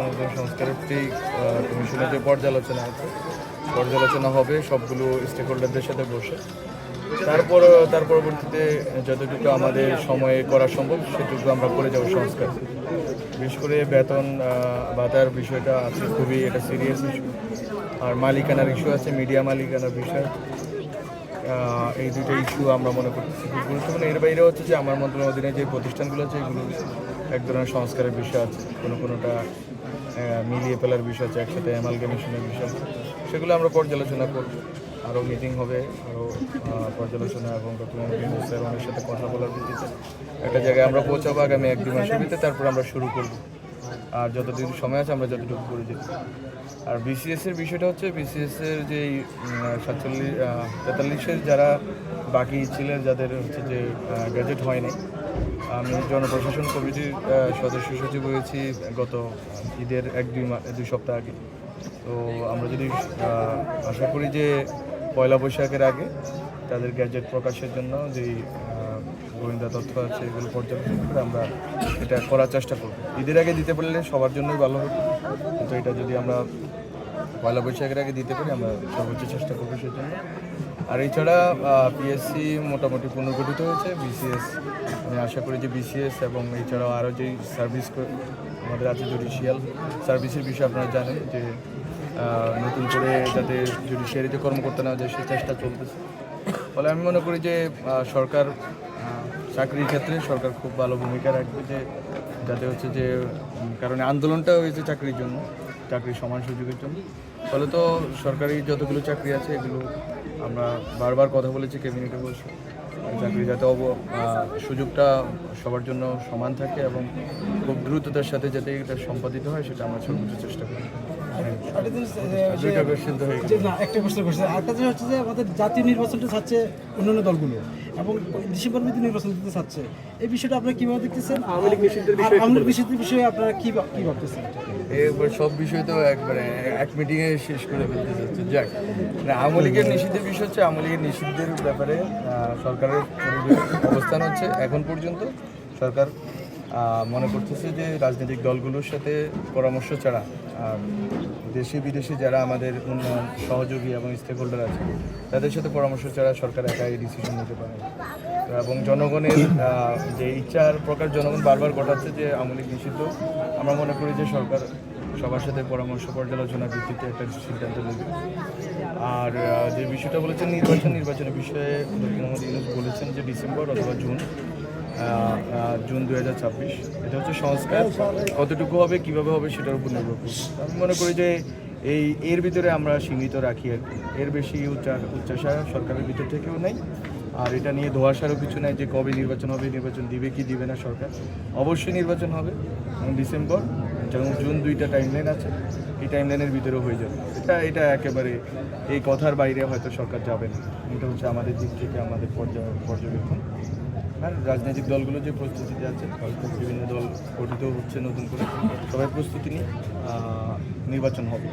গণমাধ্যম সংস্কারের কমিশনের যে পর্যালোচনা হবে সবগুলো স্টেক হোল্ডারদের সাথে বসে, তার পরবর্তীতে যতটুকু আমাদের সময়ে করা সম্ভব সেটুকু আমরা করে যাব সংস্কার। বিশেষ করে বেতন ভাতার বিষয়টা আছে, খুবই এটা সিরিয়াস ইস্যু। আর মালিকানার ইস্যু আছে, মিডিয়া মালিকানার বিষয়। এই দুটো ইস্যু আমরা মনে করতেছি খুব গুরুত্বপূর্ণ। এর বাইরে হচ্ছে যে আমার মন্ত্রণালয়ের অধীনে যে প্রতিষ্ঠানগুলো আছে এগুলো এক ধরনের সংস্কারের বিষয় আছে, কোনোটা মিলিয়ে ফেলার বিষয় আছে, একসাথে অ্যামালগামেশনের বিষয় আছে, সেগুলো আমরা পর্যালোচনা করব। আরও মিটিং হবে, আরও পর্যালোচনা এবং ডকুমেন্টের সাথে কথা বলার ভিত্তিতে একটা জায়গায় আমরা পৌঁছাবো আগামী 1-2 মাসের ভিতরে। তারপর আমরা শুরু করব, আর যতদিন সময় আছে আমরা যতটুকু করে যেতে। আর বিসিএসের বিষয়টা হচ্ছে, বিসিএসের যে 43-43-এর যারা বাকি ছিলেন, যাদের হচ্ছে যে গ্যাজেট হয়নি, আমি জনপ্রশাসন কমিটির সদস্য সচিব হয়েছি গত ঈদের 1-2 সপ্তাহ আগে। তো আমরা যদি আশা করি যে পয়লা বৈশাখের আগে তাদের গ্যাজেট প্রকাশের জন্য যেই গোয়েন্দা তথ্য আছে এগুলো পর্যালোচনা করে আমরা এটা করার চেষ্টা করব। ঈদের আগে দিতে পারলে সবার জন্যই ভালো হবে, কিন্তু এটা যদি আমরা পয়লা বৈশাখের আগে দিতে পারি আমরা সর্বোচ্চ চেষ্টা করবো সেজন্য। আর এছাড়া পিএসসি মোটামুটি পুনর্গঠিত হয়েছে। বিসিএস আমি আশা করি যে বিসিএস এবং এছাড়াও আরও যেই সার্ভিস আমাদের আছে, জুডিশিয়াল সার্ভিসের বিষয়ে আপনারা জানেন যে নতুন করে যাতে জুডিশিয়ারিতে কর্মকর্তা নেওয়া যায় সেই চেষ্টা চলতেছে। ফলে আমি মনে করি যে সরকার চাকরির ক্ষেত্রে সরকার খুব ভালো ভূমিকা রাখবে, যে যাতে হচ্ছে যে কারণে আন্দোলনটা হয়েছে চাকরির জন্য, চাকরির সমান সুযোগের জন্য। ফলে তো সরকারি যতগুলো চাকরি আছে এগুলো আমরা বারবার কথা বলেছি ক্যাবিনেটে বসে, চাকরি যাতে সুযোগটা সবার জন্য সমান থাকে এবং খুব দ্রুততার সাথে যাতে এটা সম্পাদিত হয় সেটা আমরা সর্বোচ্চ চেষ্টা করি। একটা প্রশ্ন করছে, আরেকটা জিনিস হচ্ছে যে আমাদের জাতীয় নির্বাচনটা চাচ্ছে অন্যান্য দলগুলো এবং ডিসেম্বর মধ্যে নির্বাচন দিতে চাচ্ছে, এই বিষয়টা আপনারা কীভাবে দেখতেছেন? আওয়ামী লীগ নিষিদ্ধের বিষয়ে আপনারা কী ভাবতেছেন? এবার সব বিষয় তো একবারে এক মিটিংয়ে শেষ করে ফেলতে চাচ্ছে। যাক, আওয়ামী লীগের নিষিদ্ধের বিষয় হচ্ছে, আওয়ামী লীগের নিষিদ্ধের ব্যাপারে সরকারের অবস্থান হচ্ছে এখন পর্যন্ত সরকার মনে করতেছে যে রাজনৈতিক দলগুলোর সাথে পরামর্শ ছাড়া দেশে বিদেশে যারা আমাদের উন্নয়ন সহযোগী এবং স্টেক হোল্ডার আছে তাদের সাথে পরামর্শ ছাড়া সরকার একাই ডিসিশন নিতে পারে। এবং জনগণের যে ইচ্ছার প্রকাশ জনগণ বারবার ঘটাচ্ছে যে আওয়ামী লীগ নিষিদ্ধ, আমরা মনে করি যে সরকার সবার সাথে পরামর্শ পর্যালোচনার ভিত্তিতে একটা সিদ্ধান্ত নেবে। আর যে বিষয়টা বলেছেন নির্বাচনের বিষয়ে ডক্টর মোহাম্মদ ইউনূস বলেছেন যে ডিসেম্বর অথবা জুন 2026, এটা হচ্ছে সংস্কার। কতটুকু হবে, কীভাবে হবে সেটার উপর নির্ভর করবে। আমি মনে করি যে এর ভিতরে আমরা সীমিত রাখি আর কি, এর বেশি উচ্চাসা সরকারের ভিতর থেকেও নেই। আর এটা নিয়ে ধোয়াশারও কিছু নাই যে কবে নির্বাচন হবে, নির্বাচন দিবে কি দিবে না সরকার। অবশ্যই নির্বাচন হবে ডিসেম্বর এবং জুন, 2টা টাইমলাইন আছে, এই টাইমলাইনের ভিতরেও হয়ে যাবে। এটা একেবারে এই কথার বাইরে হয়তো সরকার যাবে না। এটা হচ্ছে আমাদের দিক থেকে আমাদের পর্যবেক্ষণ। আর রাজনৈতিক দলগুলো যে প্রস্তুতিতে আছে, বিভিন্ন দল গঠিত হচ্ছে নতুন করে, সবাই প্রস্তুতি নিয়ে নির্বাচন হবে।